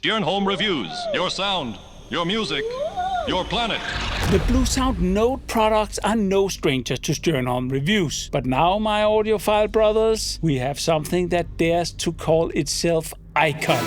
Stjernholm Reviews. Your sound, your music, your planet. The Bluesound Node products are no stranger to Stjernholm Reviews. But now, my audiophile brothers, we have something that dares to call itself Icon.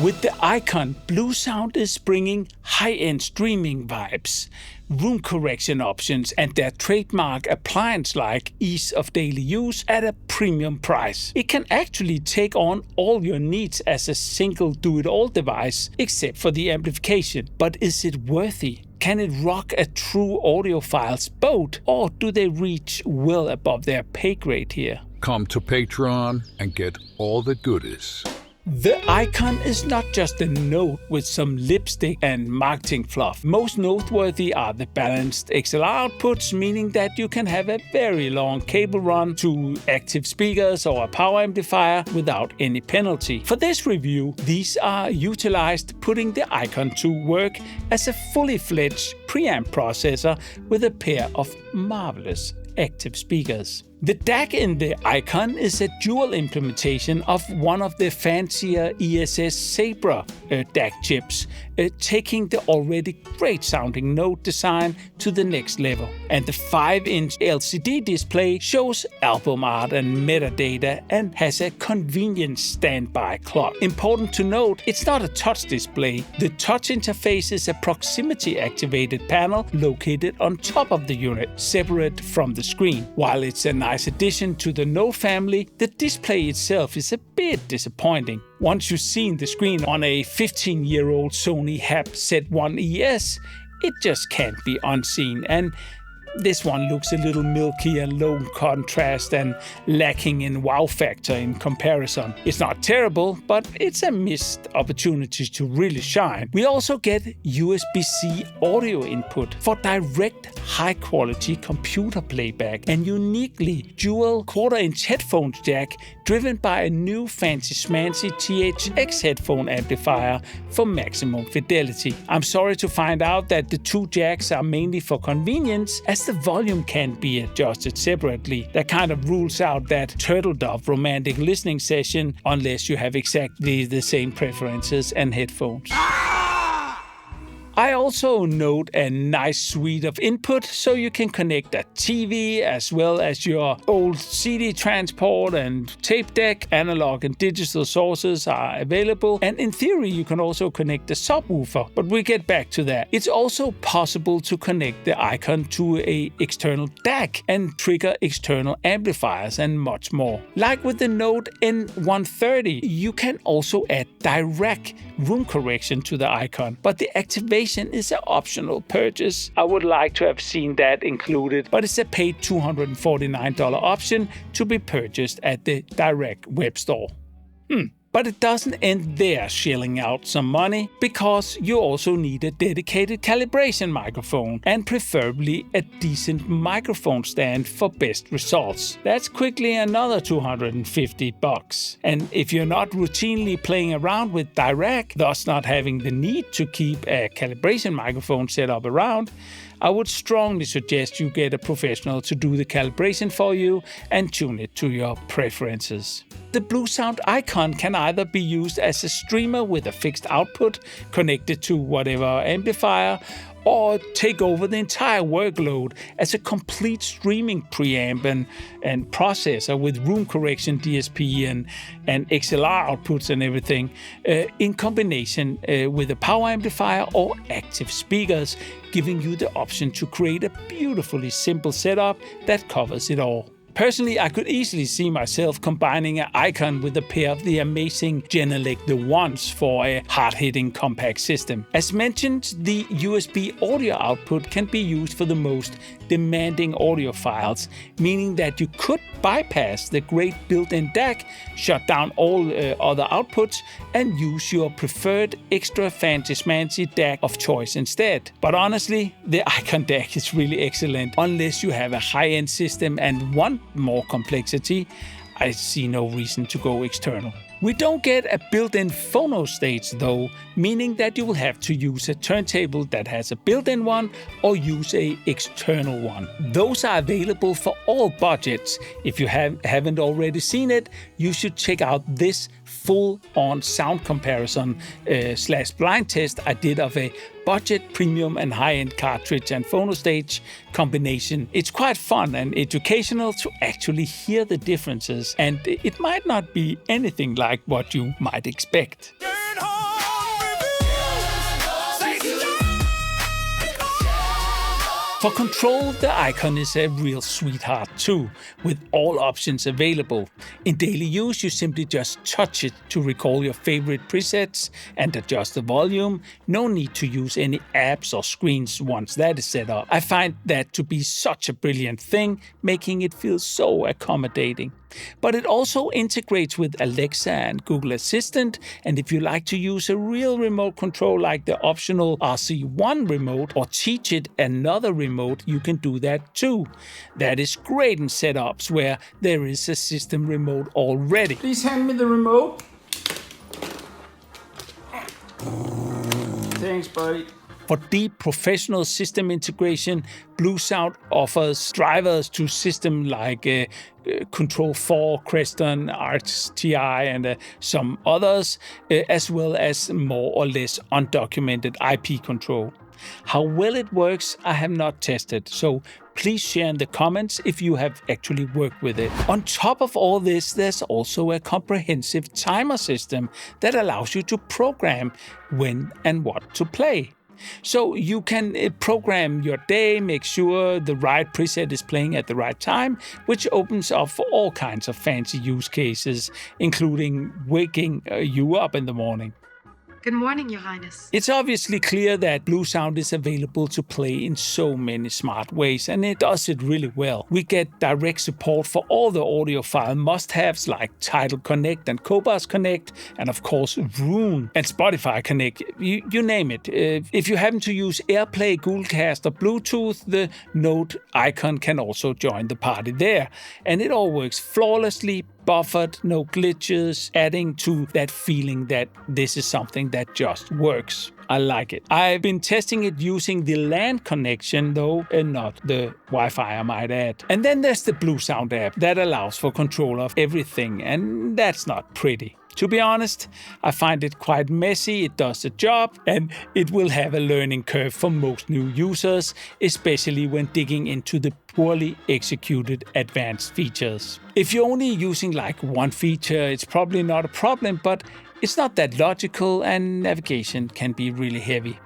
With the Icon, Bluesound is bringing high-end streaming vibes, room correction options, and their trademark appliance-like ease of daily use at a premium price. It can actually take on all your needs as a single do-it-all device, except for the amplification. But is it worthy? Can it rock a true audiophile's boat, or do they reach well above their pay grade here? Come to Patreon and get all the goodies. The Icon is not just a Node with some lipstick and marketing fluff. Most noteworthy are the balanced XLR outputs, meaning that you can have a very long cable run to active speakers or a power amplifier without any penalty. For this review, these are utilized, putting the Icon to work as a fully fledged preamp processor with a pair of marvelous active speakers. The DAC in the Icon is a dual implementation of one of the fancier ESS Sabra DAC chips, taking the already great sounding Node design to the next level. And the 5-inch LCD display shows album art and metadata and has a convenient standby clock. Important to note, it's not a touch display. The touch interface is a proximity activated panel located on top of the unit, separate from the screen. While it's a nice addition to the Node family, the display itself is a bit disappointing. Once you've seen the screen on a 15-year-old Sony HAP Z1ES, it just can't be unseen, and this one looks a little milky and low contrast and lacking in wow factor in comparison. It's not terrible, but it's a missed opportunity to really shine. We also get USB-C audio input for direct high-quality computer playback and uniquely dual 1/4-inch headphone jack driven by a new fancy schmancy THX headphone amplifier for maximum fidelity. I'm sorry to find out that the two jacks are mainly for convenience, as the volume can't be adjusted separately. That kind of rules out that turtle dove romantic listening session unless you have exactly the same preferences and headphones. I also note a nice suite of input, so you can connect a TV as well as your old CD transport and tape deck. Analog and digital sources are available, and in theory you can also connect a subwoofer, but we'll get back to that. It's also possible to connect the Icon to a external DAC and trigger external amplifiers and much more. Like with the Node N130, you can also add direct room correction to the Icon, but the activation is an optional purchase. I would like to have seen that included, but it's a paid $249 option to be purchased at the direct web store. But it doesn't end there, shelling out some money, because you also need a dedicated calibration microphone and preferably a decent microphone stand for best results. That's quickly another $250. And if you're not routinely playing around with Dirac, thus not having the need to keep a calibration microphone set up around, I would strongly suggest you get a professional to do the calibration for you and tune it to your preferences. The Bluesound Icon can either be used as a streamer with a fixed output connected to whatever amplifier, or take over the entire workload as a complete streaming preamp and processor with room correction DSP and XLR outputs and everything, in combination with a power amplifier or active speakers, giving you the option to create a beautifully simple setup that covers it all. Personally, I could easily see myself combining an Icon with a pair of the amazing Genelec The Ones for a hard-hitting compact system. As mentioned, the USB audio output can be used for the most demanding audiophiles, meaning that you could bypass the great built-in DAC, shut down all other outputs, and use your preferred extra fancy-schmancy DAC of choice instead. But honestly, the Icon DAC is really excellent. Unless you have a high-end system and want more complexity, I see no reason to go external. We don't get a built-in phono stage though, meaning that you will have to use a turntable that has a built-in one or use a external one. Those are available for all budgets. If you haven't already seen it, you should check out this full-on sound comparison / blind test I did of a budget, premium and high-end cartridge and phono stage combination. It's quite fun and educational to actually hear the differences, and it might not be anything like what you might expect. For Control, the Icon is a real sweetheart too, with all options available. In daily use, you simply just touch it to recall your favorite presets and adjust the volume. No need to use any apps or screens once that is set up. I find that to be such a brilliant thing, making it feel so accommodating. But it also integrates with Alexa and Google Assistant, and if you like to use a real remote control like the optional RC1 remote or teach it another remote, you can do that too. That is great in setups where there is a system remote already. Please hand me the remote. Thanks, buddy. For deep professional system integration, Bluesound offers drivers to systems like Control 4, Creston, Arch TI, and some others, as well as more or less undocumented IP control. How well it works, I have not tested, so please share in the comments if you have actually worked with it. On top of all this, there's also a comprehensive timer system that allows you to program when and what to play. So you can program your day, make sure the right preset is playing at the right time, which opens up for all kinds of fancy use cases, including waking you up in the morning. Good morning, Your Highness. It's obviously clear that Bluesound is available to play in so many smart ways, and it does it really well. We get direct support for all the audiophile must-haves like Tidal Connect and Cobas Connect, and of course Roon and Spotify Connect, you name it. If you happen to use AirPlay, Googlecast or Bluetooth, the Note Icon can also join the party there. And it all works flawlessly, buffered, no glitches, adding to that feeling that this is something that just works. I like it. I've been testing it using the LAN connection though, and not the Wi-Fi, I might add. And then there's the Bluesound app that allows for control of everything, and that's not pretty. To be honest, I find it quite messy, it does the job, and it will have a learning curve for most new users, especially when digging into the poorly executed advanced features. If you're only using like one feature, it's probably not a problem, but it's not that logical and navigation can be really heavy.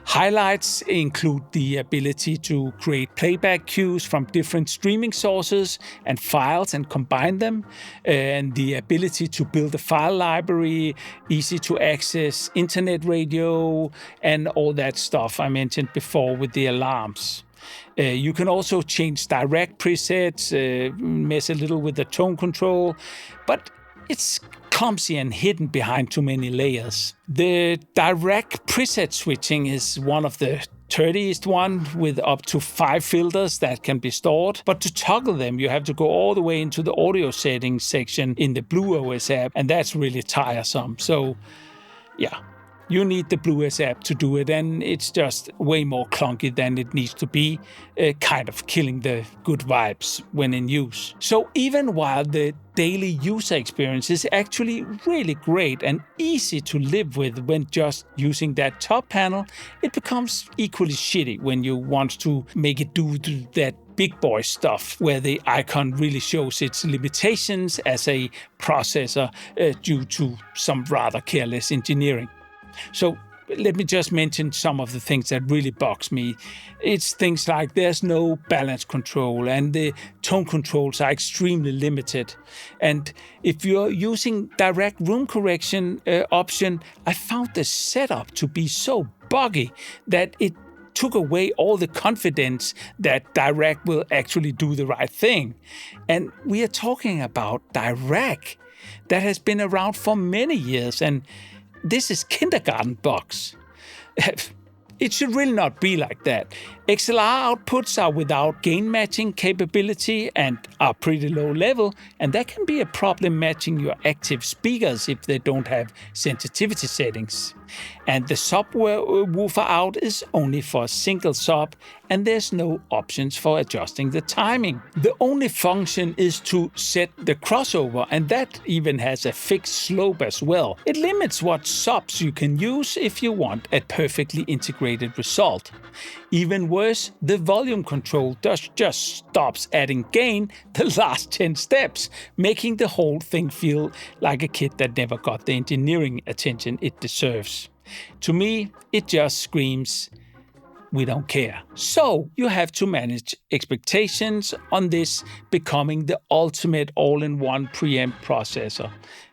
Highlights include the ability to create playback queues from different streaming sources and files and combine them, and the ability to build a file library, easy to access internet radio, and all that stuff I mentioned before with the alarms. You can also change direct presets, mess a little with the tone control, but it's clumsy and hidden behind too many layers. The direct preset switching is one of the dirtiest one, with up to 5 filters that can be stored. But to toggle them, you have to go all the way into the audio settings section in the BlueOS app, and that's really tiresome. So, yeah. You need the BlueOS app to do it, and it's just way more clunky than it needs to be, kind of killing the good vibes when in use. So even while the daily user experience is actually really great and easy to live with when just using that top panel, it becomes equally shitty when you want to make it do that big boy stuff where the icon really shows its limitations as a processor due to some rather careless engineering. So let me just mention some of the things that really bugs me. It's things like there's no balance control and the tone controls are extremely limited. And if you're using direct room correction option, I found the setup to be so buggy that it took away all the confidence that Direct will actually do the right thing. And we are talking about Direct that has been around for many years, and this is kindergarten bugs. It should really not be like that. XLR outputs are without gain matching capability and are pretty low level, and that can be a problem matching your active speakers if they don't have sensitivity settings. And the subwoofer out is only for a single sub, and there's no options for adjusting the timing. The only function is to set the crossover, and that even has a fixed slope as well. It limits what subs you can use if you want a perfectly integrated result. Even worse, the volume control just stops adding gain the last 10 steps, making the whole thing feel like a kit that never got the engineering attention it deserves. To me, it just screams, we don't care. So you have to manage expectations on this becoming the ultimate all-in-one preamp processor.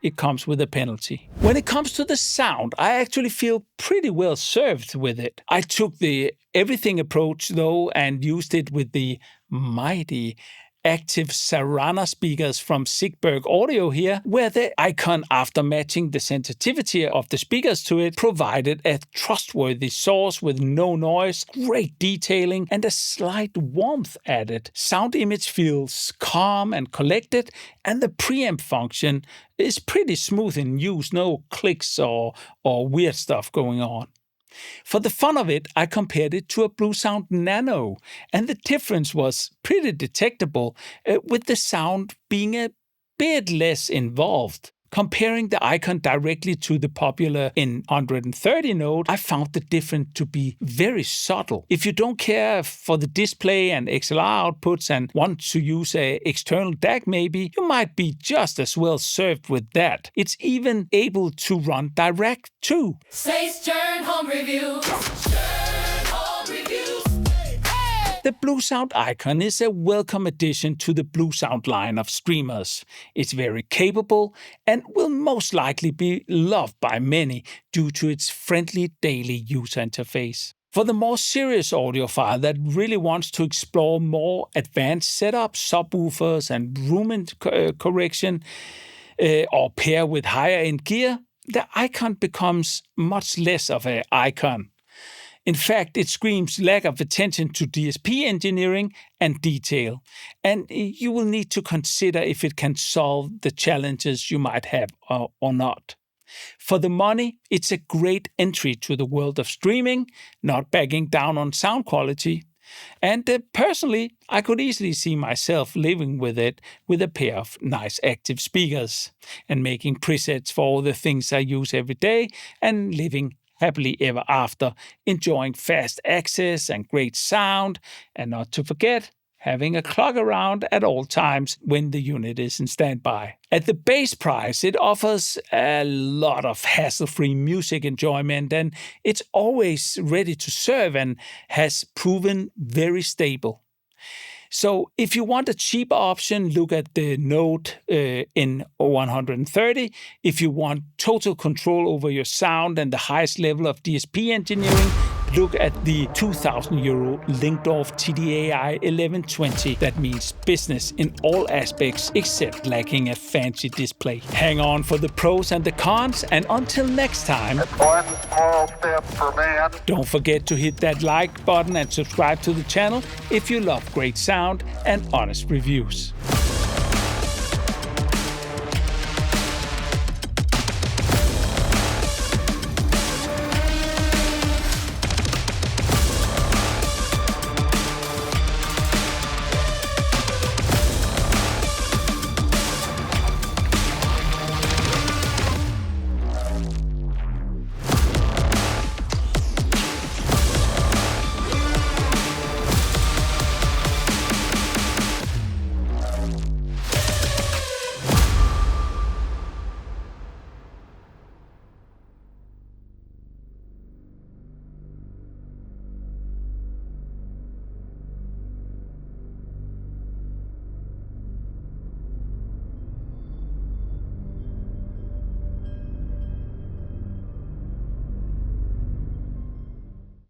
It comes with a penalty. When it comes to the sound, I actually feel pretty well served with it. I took the everything approach though and used it with the mighty active Sarana speakers from Sigberg Audio here, where the icon, after matching the sensitivity of the speakers to it, provided a trustworthy source with no noise, great detailing, and a slight warmth added. Sound image feels calm and collected, and the preamp function is pretty smooth in use, no clicks or weird stuff going on. For the fun of it, I compared it to a Bluesound Nano, and the difference was pretty detectable, with the sound being a bit less involved. Comparing the icon directly to the popular N130 node, I found the difference to be very subtle. If you don't care for the display and XLR outputs and want to use an external DAC maybe, you might be just as well served with that. It's even able to run direct too. Say Stern Home Review. The Bluesound icon is a welcome addition to the Bluesound line of streamers. It's very capable and will most likely be loved by many due to its friendly daily user interface. For the more serious audiophile that really wants to explore more advanced setups, subwoofers and room correction, or pair with higher-end gear, the icon becomes much less of an icon. In fact, it screams lack of attention to DSP engineering and detail, and you will need to consider if it can solve the challenges you might have or not. For the money, it's a great entry to the world of streaming, not backing down on sound quality. And personally, I could easily see myself living with it with a pair of nice active speakers and making presets for all the things I use every day and living happily ever after, enjoying fast access and great sound, and not to forget, having a clock around at all times when the unit is in standby. At the base price, it offers a lot of hassle-free music enjoyment, and it's always ready to serve and has proven very stable. So if you want a cheaper option, look at the Node N130. If you want total control over your sound and the highest level of DSP engineering, look at the €2,000 Linkdorf TDAI 1120. That means business in all aspects except lacking a fancy display. Hang on for the pros and the cons, and until next time, One small step for man. don't forget to hit that like button and subscribe to the channel if you love great sound and honest reviews.